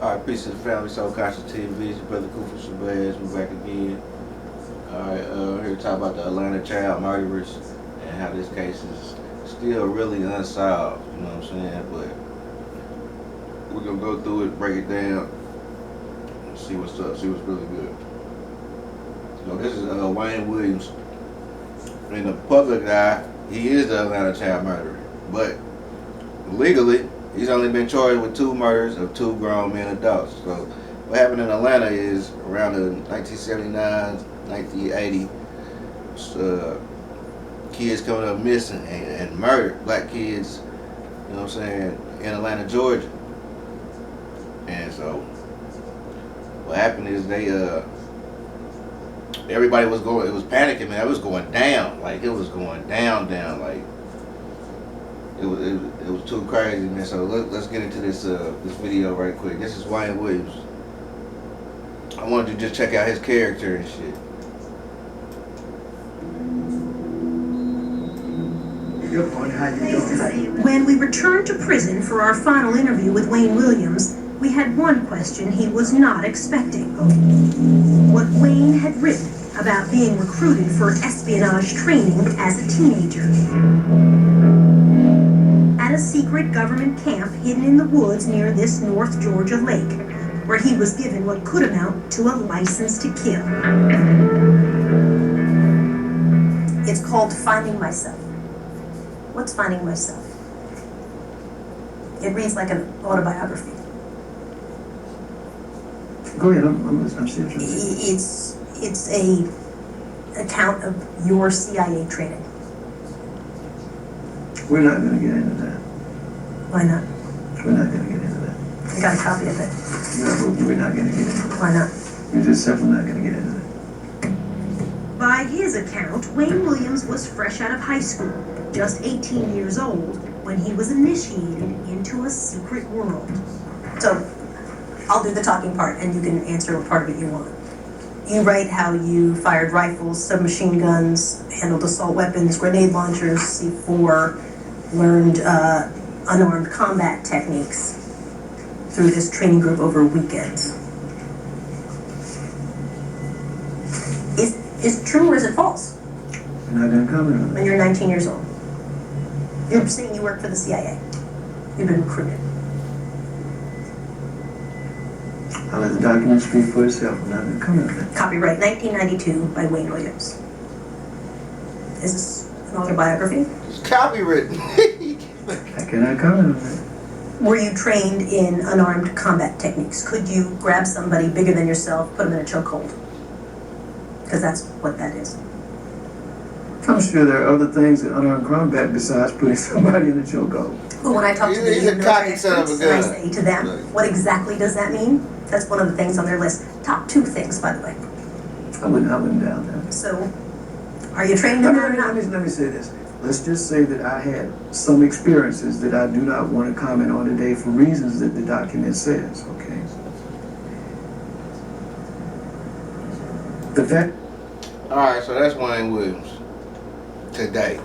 Alright, peace to the family, Soul Conscious TV, it's your brother Kufa Shabazz, we're back again. Alright, here to talk about the Atlanta child murderers and how this case is still really unsolved, you know what I'm saying? But we're gonna go through it, break it down, and see what's up, see what's really good. So this is Wayne Williams. In the public eye, he is the Atlanta child murderer, but legally, he's only been charged with 2 murders of 2 grown men adults. So what happened in Atlanta is around the 1979, 1980, kids coming up missing and murdered, black kids, you know what I'm saying, in Atlanta, Georgia. And so what happened is they everybody was going, it was panicking, man. It was going down, like it was going down, like it was too crazy, man. So let's get into this video right quick. This is Wayne Williams. I wanted you to just check out his character and shit. Good morning, how you doing? When we returned to prison for our final interview with Wayne Williams, we had one question he was not expecting. What Wayne had written about being recruited for espionage training as a teenager. At a secret government camp hidden in the woods near this North Georgia lake, where he was given what could amount to a license to kill. It's called Finding Myself. What's Finding Myself? It reads like an autobiography. Go ahead, I'm still trying. It's a account of your CIA training. We're not going to get into that. Why not? We're not going to get into that. I got a copy of it. No, we're not going to get into that. Why not? We're just simply not going to get into that. By his account, Wayne Williams was fresh out of high school, just 18 years old, when he was initiated into a secret world. So, I'll do the talking part, and you can answer what part of it you want. You write how you fired rifles, submachine guns, handled assault weapons, grenade launchers, C4, learned unarmed combat techniques through this training group over weekends. Is it true or is it false? We're not going to comment on When that. you're 19 years old, you're saying you work for the CIA. You've been recruited. I'll let the document speak for itself. I'm not going to comment on that. Copyright 1992 by Wayne Williams. Is this an autobiography? It's copywritten. I cannot comment on that. Were you trained in unarmed combat techniques? Could you grab somebody bigger than yourself, put them in a chokehold? Because that's what that is. I'm sure there are other things in unarmed combat besides putting somebody in a chokehold. But when I talk to the He's a military cocky son of a experts and I gun. say to them, what exactly does that mean? That's one of the things on their list. Top 2 things, by the way. I wouldn't doubt that. So, are you trained in that or not? Let me say this. Let's just say that I had some experiences that I do not want to comment on today for reasons that the document says, okay? The fact. Alright, so that's Wayne Williams today.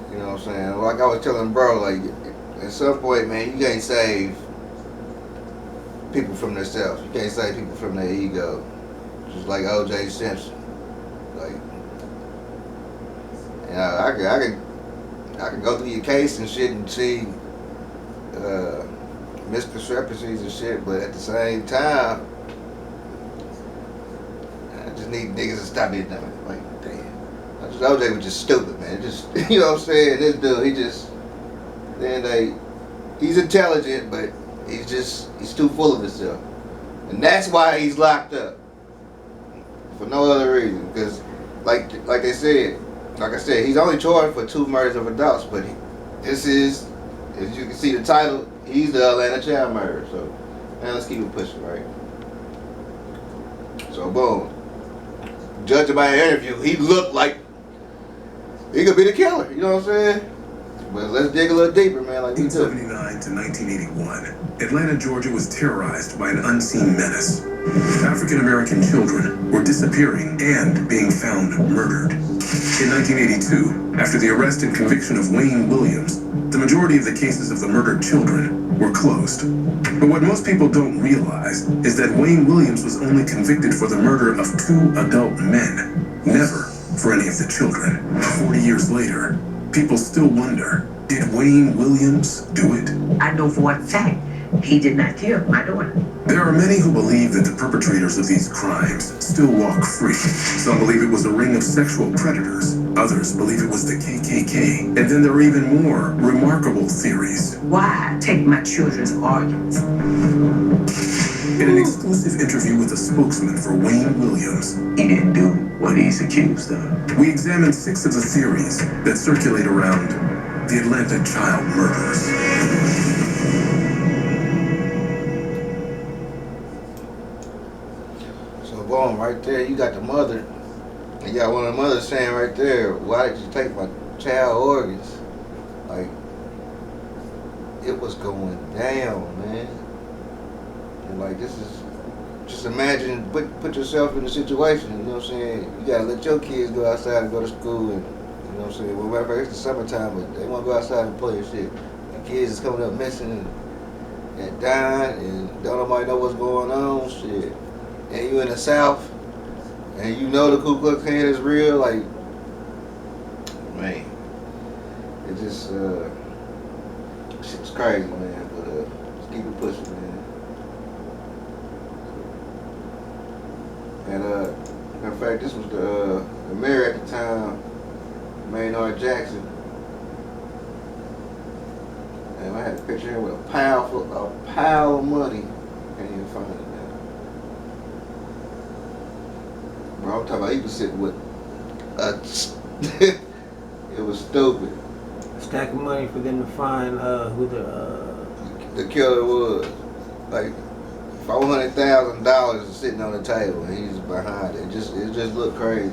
You know what I'm saying? Like I was telling bro, like at some point, man, you can't save people from themselves. You can't save people from their ego. Just like O.J. Simpson. Like, you know, I can go through your case and shit and see misconceptions and shit, but at the same time, I just need niggas to stop being dumb. Like, damn. OJ was just stupid, man. Just, you know what I'm saying? This dude, he's intelligent, but he's too full of himself. And that's why he's locked up. For no other reason. Because, like I said, he's only charged for 2 murders of adults, but this is, as you can see the title, he's the Atlanta child murderer. So, now let's keep it pushing, right? So, boom. Judging by an interview, he looked like he could be the killer, you know what I'm saying? But let's dig a little deeper, man, like we do. 1979 to 1981, Atlanta, Georgia was terrorized by an unseen menace. African American children were disappearing and being found murdered. In 1982, after the arrest and conviction of Wayne Williams, the majority of the cases of the murdered children were closed. But what most people don't realize is that Wayne Williams was only convicted for the murder of 2 adult men, never for any of the children. 40 years later, people still wonder, did Wayne Williams do it? I know for a fact he did not kill my daughter. There are many who believe that the perpetrators of these crimes still walk free. Some believe it was a ring of sexual predators. Others believe it was the KKK. And then there are even more remarkable theories. Why take my children's organs? In an exclusive interview with a spokesman for Wayne Williams, He didn't do what he's accused of. we examined 6 of the theories that circulate around the Atlanta child murders. So boom, right there, you got the mother. You got one of the mothers saying right there, why did you take my child organs? Like, it was going down, man. And like, this is, just imagine, put yourself in the situation, you know what I'm saying? You gotta let your kids go outside and go to school and, you know what I'm saying? Well, matter of fact, it's the summertime, but they wanna go outside and play and shit. The kids is coming up missing and dying and don't nobody know what's going on, shit. And you in the South, and you know the Ku Klux Klan is real, like, man, it just, shit's crazy, man, but, just keep it pushing, man. And, matter of fact, this was the mayor at the time, Maynard Jackson, and I had a picture here with a pile of money, can't even find it. Bro, I'm talking about he was sitting with it was stupid. A stack of money for them to find who The killer was. Like $400,000 is sitting on the table and he's behind it. It just looked crazy.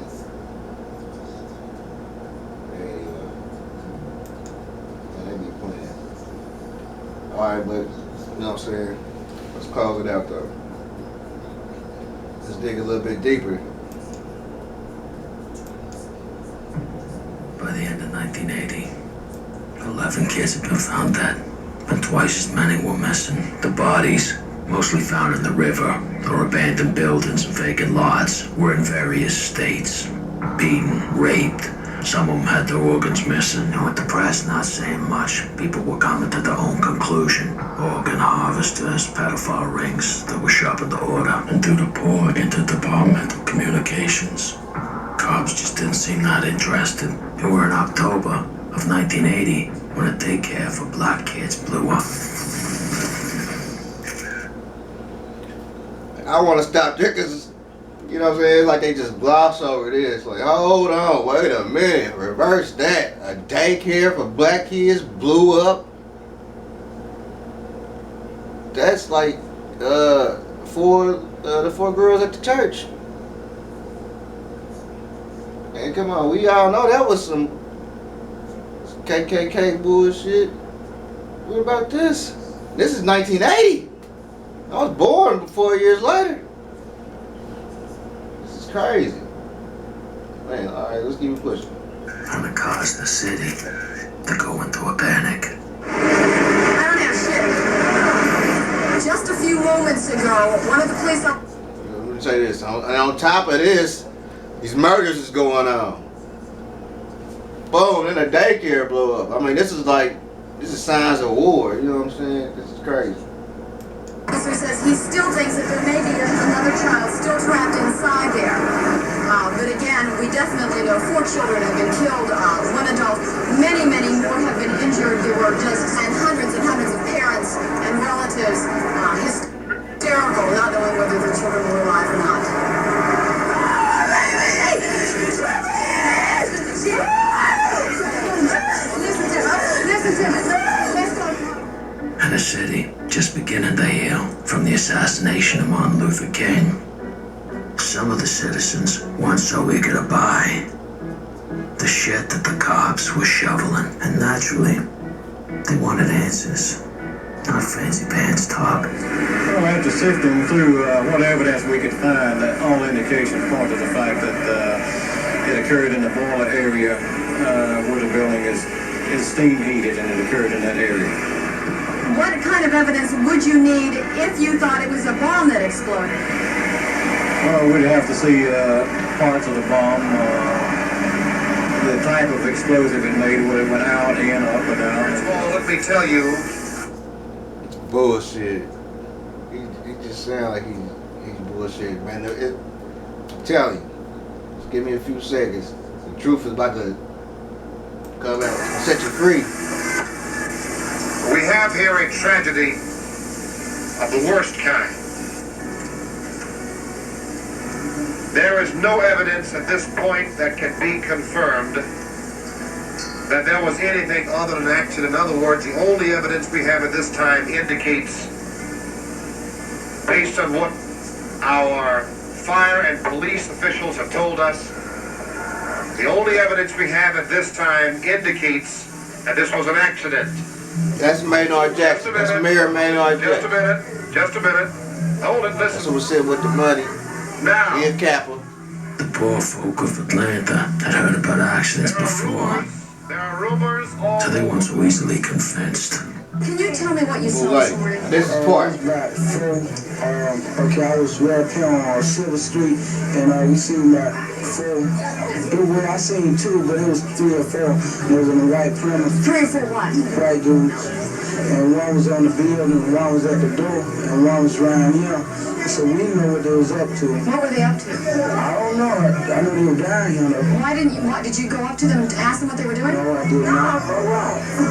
Anyway. And they be playing. Alright, but you know what I'm saying? Let's close it out though. Let's dig a little bit deeper. By the end of 1980, 11 kids had been found dead, and twice as many were missing. The bodies, mostly found in the river or abandoned buildings and vacant lots, were in various states. Beaten, raped, some of them had their organs missing. And with the press not saying much, people were coming to their own conclusion. Organ harvesters, pedophile rings that were shopping the order. And through the poor interdepartmental communications, cops just didn't seem that interested. And we're in October of 1980 when a daycare for black kids blew up. I want to stop there because, you know what I'm saying, it's like they just gloss over this. Like, hold on, wait a minute, reverse that. A daycare for black kids blew up. That's like the 4 girls at the church. And come on, we all know that was some KKK bullshit. What about this? This is 1980. I was born 4 years later. This is crazy. Man, alright, let's keep it pushing. And it caused the city to go into a panic. I don't have shit. Just a few moments ago, one of the police officers. Let me say this. On top of this, these murders is going on. Boom, then a daycare blew up. I mean, this is signs of war. You know what I'm saying? This is crazy. Officer says he still thinks that there may be another child still trapped inside there. But again, we definitely know 4 children have been killed, 1 adult. Many, many more have been injured. There were and hundreds of parents and relatives hysterical, not knowing whether their children were alive or not. And the city just beginning to heal from the assassination of Martin Luther King. Some of the citizens weren't so eager to buy the shit that the cops were shoveling, and naturally, They wanted answers, not fancy pants talk. Well, after sifting through what evidence we could find, all indications point to the fact that it occurred in the boiler area where the building is steam heated, and it occurred in that area. What kind of evidence would you need if you thought it was a bomb that exploded? Well, we'd have to see parts of the bomb, the type of explosive it made, whether it went out, in, up, or down. Well, let me tell you. Bullshit. He just sound like he's bullshit, man. I'm telling you, just give me a few seconds. The truth is about to come out, set you free. We have here a tragedy of the worst kind. There is no evidence at this point that can be confirmed that there was anything other than an accident. In other words, the only evidence we have at this time indicates, based on what our fire and police officials have told us, the only evidence we have at this time indicates that this was an accident. That's Maynard Jackson. That's Mayor Maynard Jackson. Just a minute. Hold it, That's listen. who was sitting with the money. Now, Ian Kappa. The poor folk of Atlanta had heard about accidents before, there are rumors all so they weren't so easily convinced. Can you tell me what you saw Like, this morning? this is part. About four. Okay, I was right here on Silver Street, and we seen about four. Well, I seen two, but it was 3 or 4. They was in the white Plymouth. 3 or 4 what? White dudes, and one was on the building, and one was at the door, and one was around here. So we know what they was up to. What were they up to? I don't know. I know they were down here. Though. Why did you go up to them to ask them what they were doing? No, I did not.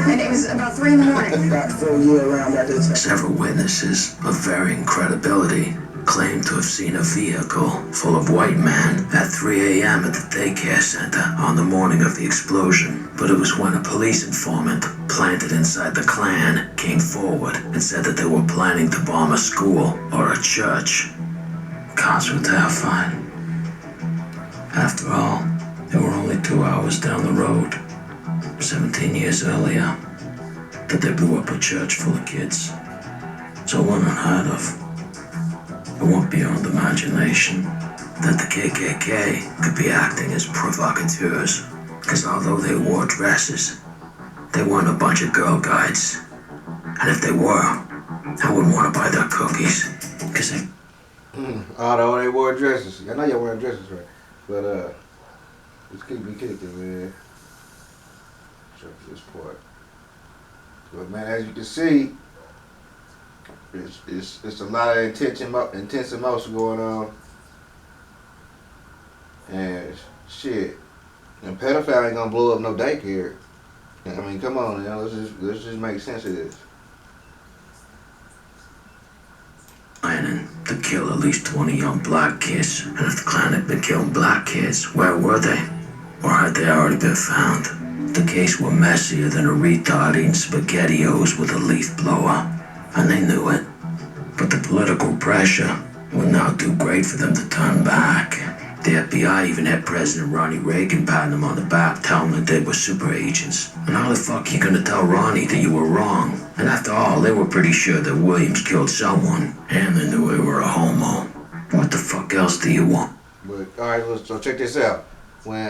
And it was about 3 in the morning. About 4 years around that time. Several witnesses of varying credibility claimed to have seen a vehicle full of white men at 3 a.m. at the daycare center on the morning of the explosion. But it was when a police informant planted inside the Klan came forward and said that they were planning to bomb a school or a church. Cops were terrified. After all, they were only 2 hours down the road, 17 years earlier, that they blew up a church full of kids. So it wasn't unheard of. It won't beyond imagination that the KKK could be acting as provocateurs, because although they wore dresses, they weren't a bunch of girl guides. And if they were, I wouldn't want to buy their cookies, because they... Although they wore dresses. I know y'all wearing dresses, right? But, let's keep me kicking, man. Check this part. But, man, as you can see, it's a lot of intense emotion going on. And shit, and pedophile ain't gonna blow up no daycare. I mean, come on, let's just make sense of this. Planning to kill at least 20 young black kids, and if the Klan had been killing black kids, where were they? Or had they already been found? The case were messier than a retard eating SpaghettiOs with a leaf blower, and they knew it. But the political pressure would not do great for them to turn back. The FBI even had President Ronnie Reagan patting them on the back, telling them that they were super agents. And how the fuck you gonna tell Ronnie that you were wrong? And after all, they were pretty sure that Williams killed someone, and they knew they were a homo. What the fuck else do you want? But alright, so check this out. When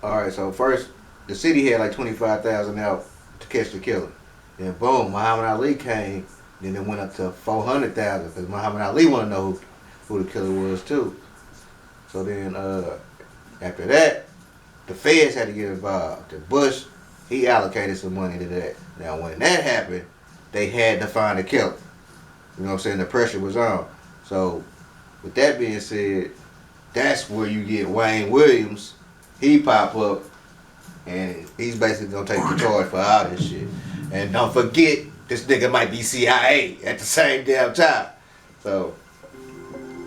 alright, so first the city had like 25,000 out to catch the killer. Then boom, Muhammad Ali came. Then it went up to 400,000 because Muhammad Ali want to know who the killer was too. So then after that, the feds had to get involved. The Bush, he allocated some money to that. Now when that happened, they had to find a killer. You know what I'm saying? The pressure was on. So with that being said, that's where you get Wayne Williams. He pop up and he's basically gonna take the charge for all this shit. And don't forget, this nigga might be CIA at the same damn time. So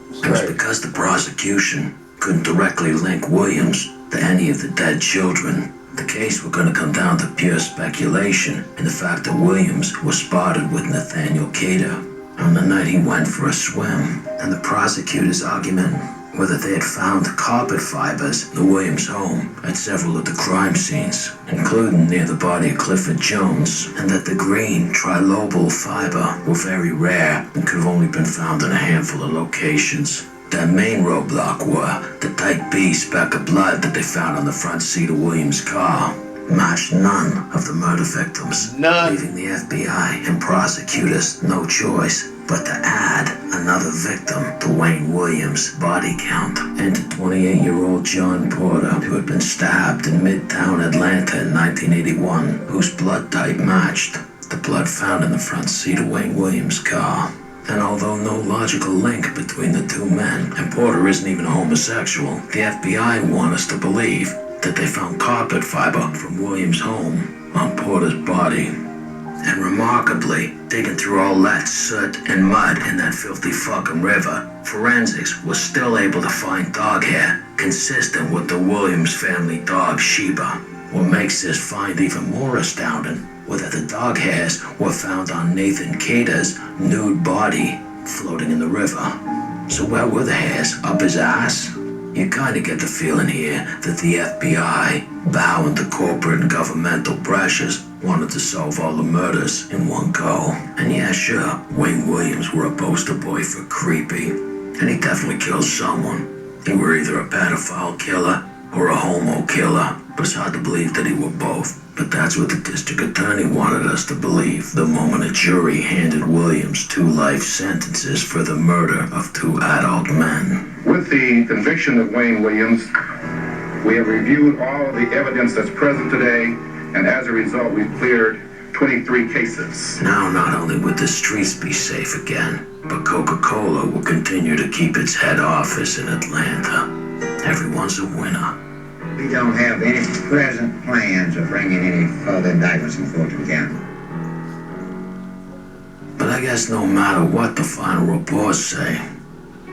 It was because the prosecution couldn't directly link Williams to any of the dead children. The case was going to come down to pure speculation and the fact that Williams was spotted with Nathaniel Cater on the night he went for a swim. And the prosecutor's argument whether they had found carpet fibers in the Williams home at several of the crime scenes, including near the body of Clifford Jones, and that the green trilobal fiber were very rare and could have only been found in a handful of locations. Their main roadblock were the type B speck of blood that they found on the front seat of Williams' car. Matched none of the murder victims, leaving the FBI and prosecutors no choice but to add another victim to Wayne Williams' body count, and to 28-year-old John Porter, who had been stabbed in Midtown Atlanta in 1981, whose blood type matched the blood found in the front seat of Wayne Williams' car. And although no logical link between the two men, and Porter isn't even a homosexual, the FBI want us to believe that they found carpet fiber from Williams' home on Porter's body. And remarkably, digging through all that soot and mud in that filthy fucking river, forensics was still able to find dog hair consistent with the Williams family dog Sheba. What makes this find even more astounding was that the dog hairs were found on Nathan Cater's nude body floating in the river. So where were the hairs? Up his ass? You kinda get the feeling here that the FBI, bowing to corporate and governmental pressures, wanted to solve all the murders in one go. And yeah, sure, Wayne Williams were a poster boy for creepy, and he definitely killed someone. He were either a pedophile killer or a homo killer, but it's hard to believe that he were both. But that's what the district attorney wanted us to believe the moment a jury handed Williams 2 life sentences for the murder of 2 adult men. With the conviction of Wayne Williams, we have reviewed all of the evidence that's present today, and as a result, we've cleared 23 cases. Now not only would the streets be safe again, but Coca-Cola will continue to keep its head office in Atlanta. Everyone's a winner. We don't have any present plans of bringing any further indictments in Fulton County. But I guess no matter what the final reports say,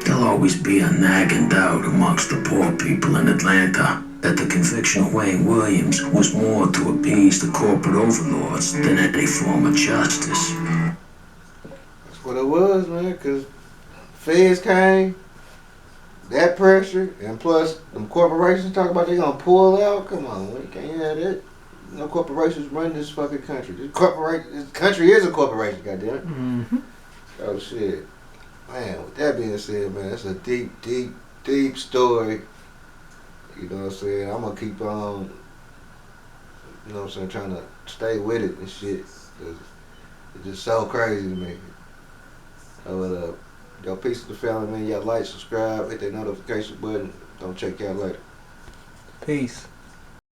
there'll always be a nagging doubt amongst the poor people in Atlanta that the conviction of Wayne Williams was more to appease the corporate overlords than any form of justice. That's what it was, man, because feds came, that pressure, and plus them corporations talk about they gonna pull out. Come on, man, you can't have that. No corporations run this fucking country. This country is a corporation, goddamn it. Mm-hmm. Oh shit. Man, with that being said, man, it's a deep, deep, deep story. You know what I'm saying? I'm gonna keep on, you know what I'm saying, trying to stay with it and shit. 'Cause it's just so crazy to me. But, yo, peace to the family, man. Y'all like, subscribe, hit that notification button. Don't check y'all later. Peace.